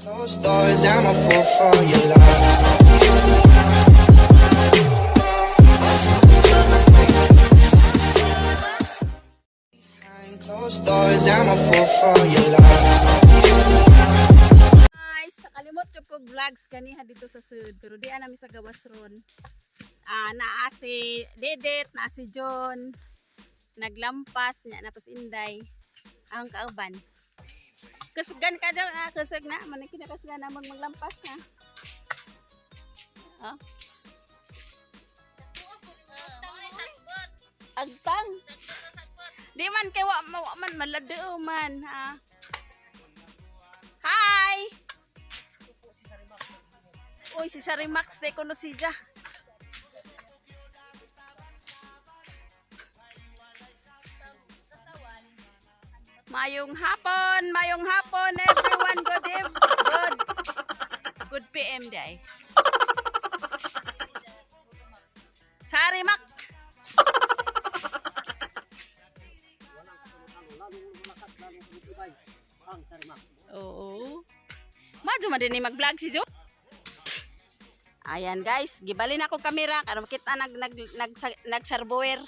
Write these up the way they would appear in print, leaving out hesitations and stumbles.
Closed doors, I'm a fool for your love. Behind closed doors, I'm a fool for your love. Guys, nakalimot ko vlogs kaniha dito sa sud pero di anami sa gawas ron. Naa si Dedet, naa si John, naglampas nya napas Inday ang kauban. Kasgan ka daw kasag na man kinakasgan na maglampas na. Oh. Agtang. Di man kay wa man malado man ha. Hi. Uy, si Sarimax de kuno siya. Mayong hapon everyone. Good PM day. Sarimax. Oo. Madyo man din mag-vlog si Jo. Ayan guys, gibalin ako kamera karon kita nagsarbower.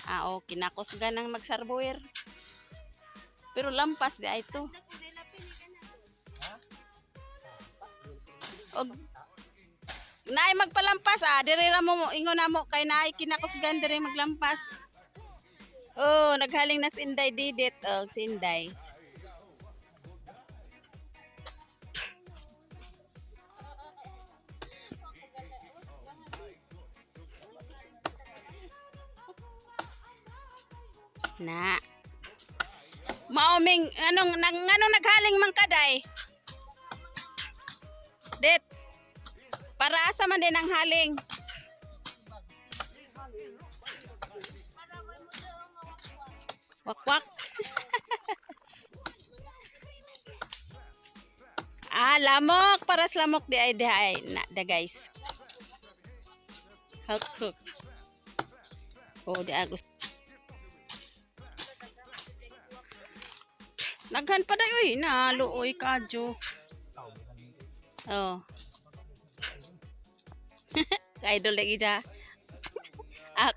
Okay, kinakosgan nang magsarbower. Pero lampas di ay to. Og naay magpalampas diri ra mo ingon namo kay naay kinakosgan diri maglampas. Oh, naghaling na si Inday Didit si Inday. Na. Maoming anong naghaling man kaday? Det. Para asa man din ang haling? Wakwak. Lamok, paras lamok di ay na da guys. Huk. Oh, di agus. Naghan pa day uy na luoy kadyo. Oh. Idol lagi ja.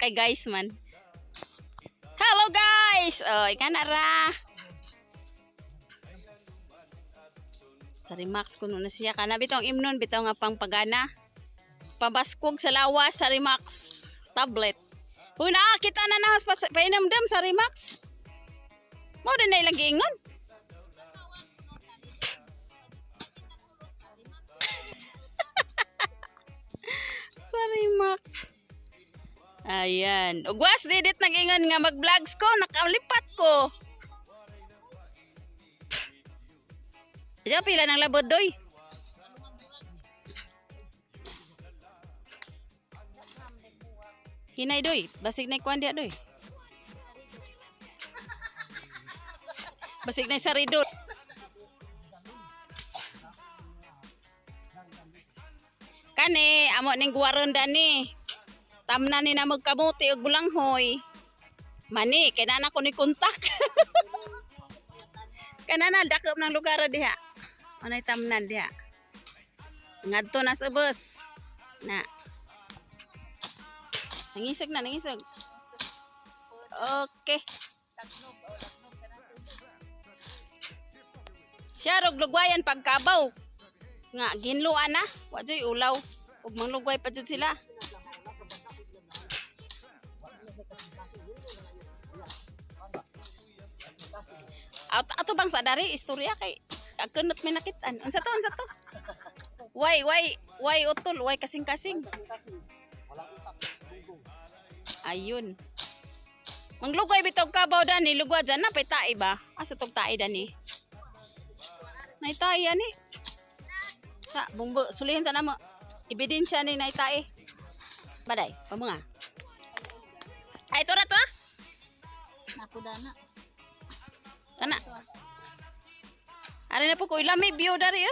Kay guys man. Hello guys. Ikan ara. Sarimax kuno na siya kana bitong imnon bitaw nga pang pagana. Pabaskog sa lawas Sarimax tablet. Uy nakakita na nahas painamdam Sarimax. Mo din na ilang giingon. Sarimax. Ayan. Ugwas didit nag-ingon nga mag-vlogs ko, nakalipat ko. Diyan pila ng labod doy. Hinay doy, basig na ikuan dia doy. Basig na saridot. Kani amo ning guwaron dani. Tamna ni na magkamuti og bulanghoy. Mani kay nana ko ni kontak. Kanana dakop ng lugar diha. Anay tamnan diha. Ngadto na sa bus. Na. Nangisag. Okay. Siya rog lugwayan pagkabaw. Nga ginluan na, wa joy ulaw. Ug manglugway pa jud sila. Ato bang sa dari istorya kay akunot may nakitaan. Unsa to? Why utol, why kasing-kasing. Ayun. Manglugway bitog kabaw dani, lugwa dyan na pay tae ba? Asa tog tae dani? Nay tae ani. Sa bumbo sulihin sa namo. Ebidensya ni nay tae. Baday, pamunga. Ay tora to. Naku dana. Kana. Ari na po ko ilami view dari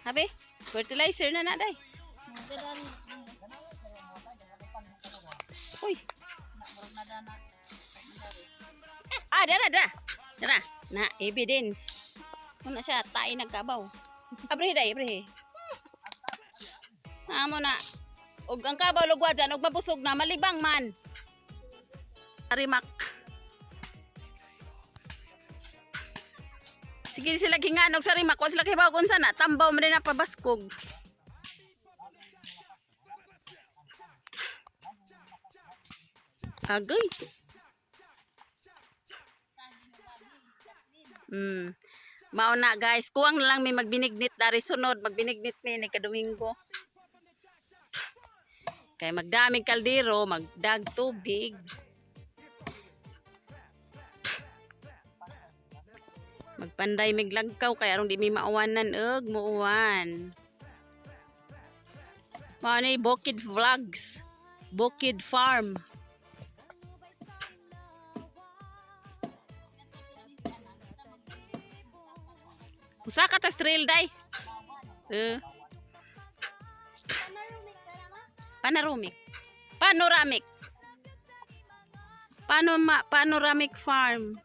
Habe, fertilizer na day. Uy. Ah, dara. Na evidence. Muna siya tae nagkabaw. Abre day, abre. Amo na. Og ang kabaw lugwa dyan, og mabusog na malibang man. Arimak. Sige sila kinganog sa rimak, wa sila kibaw kun sana tambaw man din na pabaskog. Agay. Mao na guys, kuwang na lang may magbinignit dari sunod, magbinignit mi ni kadominggo. Kay magdaming kaldero, magdag tubig. Magpanday mig lagkaw kay aron di mi maawanan og muuwan. Mao ni Bukid Vlogs, Bukid Farm. Usa ka tas trail day. Panoramic. Panoramic farm.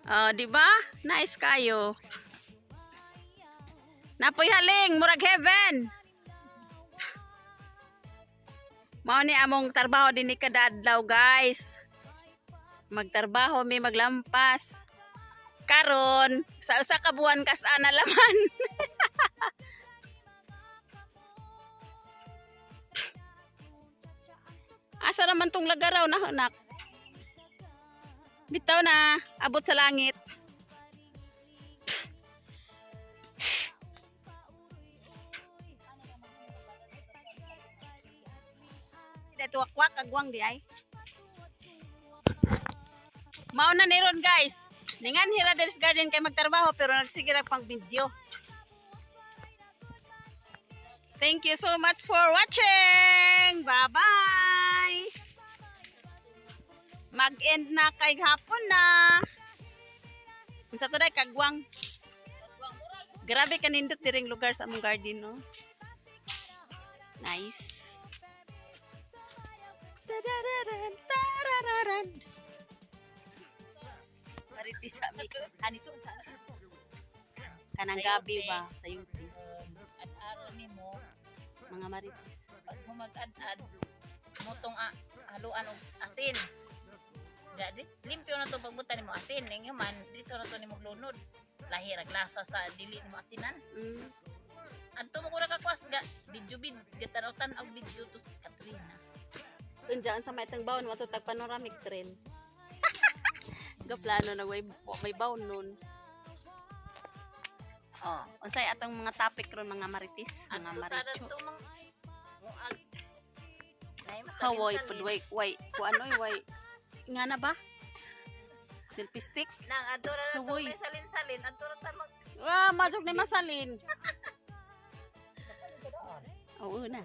Oh, di ba? Nice kayo. Napoy haling murag heaven. Mao ni among trabaho dinhi kada adlaw, guys. Magtrabaho may maglampas. Karon sa usa ka buwan kas ana laman. Asa naman tong lagaraw na anak? Bitaw na, abot sa langit. Dito wakwak agwang di ay. Mao na niron guys. Ningan hira Deres Garden kay magtrabaho pero nagsigirag pang video. Thank you so much for watching. Bye-bye. Mag-end na kay hapon na. Unsa to day kagwang. Grabe kanindot diring lugar sa among garden, no. Nice. Tarararan, tarararan. Maritis sa mi. Anito sa kanang gabi ba sa YouTube. Ad-aro nimo Mga maritis. pag mo mag-ad-ad motong haluan og asin. Jadi limpyo na to pagbutan nimo asin ning man dito na to nimo lunod. Lahi rag lasa sa dili nimo asinan. Adto mo kuna ka kwas ga video gitarotan og video to si Katrina. Unjaan sa maitang bawon wato tag panoramic train. Gaplano na may bawon nun. Oh, unsay atong mga topic ron mga maritis, mga maricho. Hawoy pud way kuanoy nga na ba? Selfie stick? Nang adto ra Hawoy. may salin-salin, adto ra ta mag Majog ni masalin. Oo na.